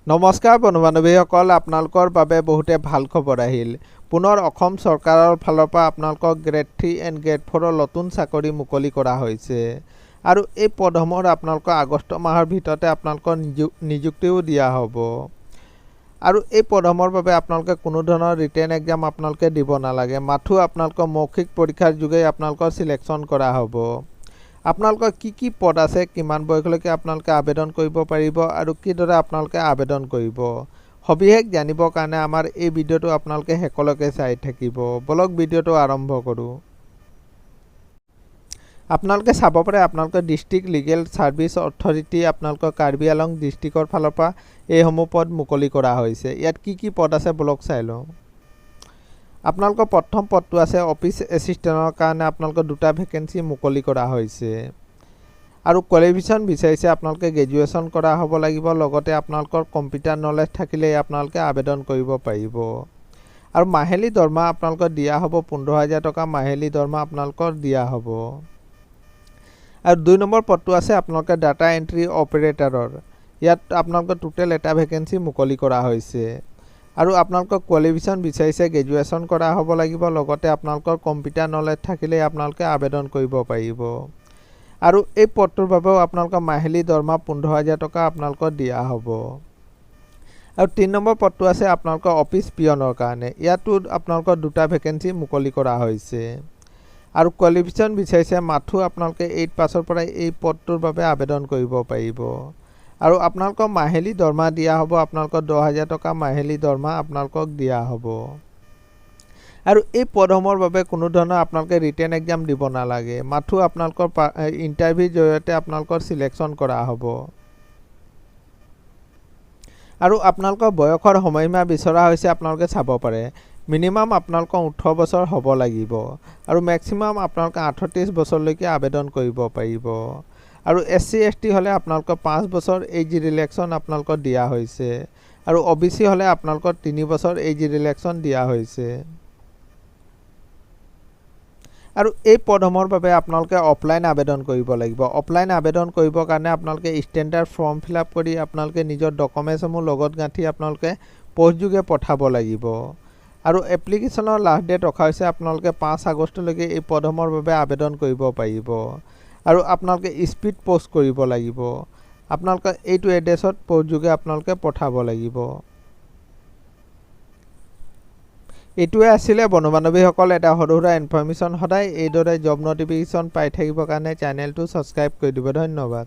নমস্কাৰ বন্ধু-বান্ধৱীসকল, আপোনালোকৰ বাবে বহুতে ভাল খবৰ আহিল। পুনৰ অসম চৰকাৰৰ ফালৰ পৰা আপোনালোকক গ্ৰেড 3 এণ্ড গ্ৰেড 4ৰ নতুন চাকৰি মুকলি কৰা হৈছে আৰু এই পদসমূহৰ আপোনালোকৰ আগষ্ট মাহৰ ভিতৰতে আপোনালোকৰ নিযুক্তিও দিয়া হ'ব। আৰু এই পদসমূহৰ বাবে আপোনালোকে কোনো ধৰণৰ ৰিটেন এক্সাম আপোনালোকে দিব নালাগে, মাথো আপোনালোকৰ মৌখিক পৰীক্ষাৰ যোগেই আপোনালোকৰ সিলেকশ্যন কৰা হ'ব। আপোনালোকৰ কি পদ আছে, কিমান বয়সলৈকে আপোনালোকে আবেদন কৰিব পাৰিব আৰু কিদৰে আপোনালোকে আবেদন কৰিব, সবিশেষ জানিবৰ কাৰণে আমাৰ এই ভিডিঅ'টো আপোনালোকে শেষলৈকে চাই থাকিব। বলক ভিডিঅ'টো আৰম্ভ কৰোঁ। আপোনালোকে চাব পাৰে আপোনালোকৰ ডিষ্ট্ৰিক্ট লিগেল ছাৰ্ভিচ অথৰিটি আপোনালোকৰ কাৰ্বি আংলং ডিষ্ট্ৰিক্টৰ ফালৰ পৰা এইসমূহ পদ মুকলি কৰা হৈছে। ইয়াত কি পদ আছে বলক চাই লওঁ। আপোনালোকৰ প্ৰথম পদটো আছে অফিচ এছিষ্টেণ্টৰ কাৰণে আপোনালোকৰ 2টা ভেকেঞ্চি মুকলি কৰা হৈছে আৰু কোৱালিফিকেশ্যন বিচাৰিছে আপোনালোকে গ্ৰেজুৱেশ্যন কৰা হ'ব লাগিব, লগতে আপোনালোকৰ কম্পিউটাৰ নলেজ থাকিলেই আপোনালোকে আবেদন কৰিব পাৰিব। আৰু মাহিলী দৰমহা আপোনালোকৰ দিয়া হ'ব 15,000 টকা মাহিলী দৰমহা আপোনালোকৰ দিয়া হ'ব। আৰু 2 নম্বৰ পদটো আছে আপোনালোকে ডাটা এণ্ট্ৰি অপাৰেটৰৰ। ইয়াত আপোনালোকৰ টোটেল 1টা ভেকেঞ্চি মুকলি কৰা হৈছে আৰু আপোনালোকৰ কোৱালিফিকেশ্যন বিচাৰিছে গ্ৰেজুৱেশ্যন কৰা হ'ব লাগিব, লগতে আপোনালোকৰ কম্পিউটাৰ নলেজ থাকিলেই আপোনালোকে আবেদন কৰিব পাৰিব। আৰু এই পদটোৰ বাবেও আপোনালোকৰ মাহিলী দৰমহা 15,000 টকা আপোনালোকৰ দিয়া হ'ব। আৰু 3 নম্বৰ পদটো আছে আপোনালোকৰ অফিচ পিয়নৰ কাৰণে। ইয়াতো আপোনালোকৰ 2টা ভেকেঞ্চি মুকলি কৰা হৈছে আৰু কোৱালিফিকেশ্যন বিচাৰিছে মাথো আপোনালোকে 8 পাছৰ পৰা এই পদটোৰ বাবে আবেদন কৰিব পাৰিব। আৰু আপোনালোকৰ মাহিলী দৰমহা দিয়া হ'ব আপোনালোকৰ 10,000 টকা মাহিলী দৰমহা আপোনালোকক দিয়া হ'ব। আৰু এই পদসমূহৰ বাবে কোনো ধৰণৰ আপোনালোকে ৰিটেন এক্সাম দিব নালাগে, মাথো আপোনালোকৰ ইণ্টাৰভিউৰ জৰিয়তে আপোনালোকৰ সিলেকশ্যন কৰা হ'ব। আৰু আপোনালোকৰ বয়সৰ সময়সীমা বিচৰা হৈছে আপোনালোকে চাব পাৰে। মিনিমাম আপোনালোকৰ 18 বছৰ হ'ব লাগিব আৰু মেক্সিমাম আপোনালোকে 38 বছৰলৈকে আবেদন কৰিব পাৰিব। আৰু SC ST হ'লে আপোনালোকৰ 5 বছৰ এজ ৰিলেক্সন আপোনালোকৰ দিয়া হৈছে আৰু OBC হ'লে আপোনালোকৰ 3 বছৰ এজ ৰিলেক্সন দিয়া হৈছে। আৰু এই পদসমূহৰ বাবে আপোনালোকে অফলাইন আবেদন কৰিব লাগিব। অফলাইন আবেদন কৰিবৰ কাৰণে আপোনালোকে ষ্টেণ্ডাৰ্ড ফৰ্ম ফিল-আপ কৰি আপোনালোকে নিজৰ ডকুমেণ্টসমূহ লগত গাঁঠি আপোনালোকে পোষ্টযোগে পঠাব লাগিব। আৰু এপ্লিকেশ্যনৰ লাষ্ট ডেট ৰখা হৈছে আপোনালোকে 5 আগষ্টলৈকে এই পদসমূহৰ বাবে আবেদন কৰিব পাৰিব। আৰু আপোনালোকে স্পীড পোষ্ট কৰিব লাগিব। আপোনালোকে এইটো এড্ৰেছত পোষ্টযোগে আপোনালোকে পঠাব লাগিব। এইটোৱে আছিলে বন্ধু-বান্ধৱীসকল এটা সৰু সুৰা ইনফৰমেশ্যন। সদায় এইদৰে জব নটিফিকেশ্যন পাই থাকিবৰ কাৰণে চেনেলটো ছাবস্ক্ৰাইব কৰি দিব। ধন্যবাদ।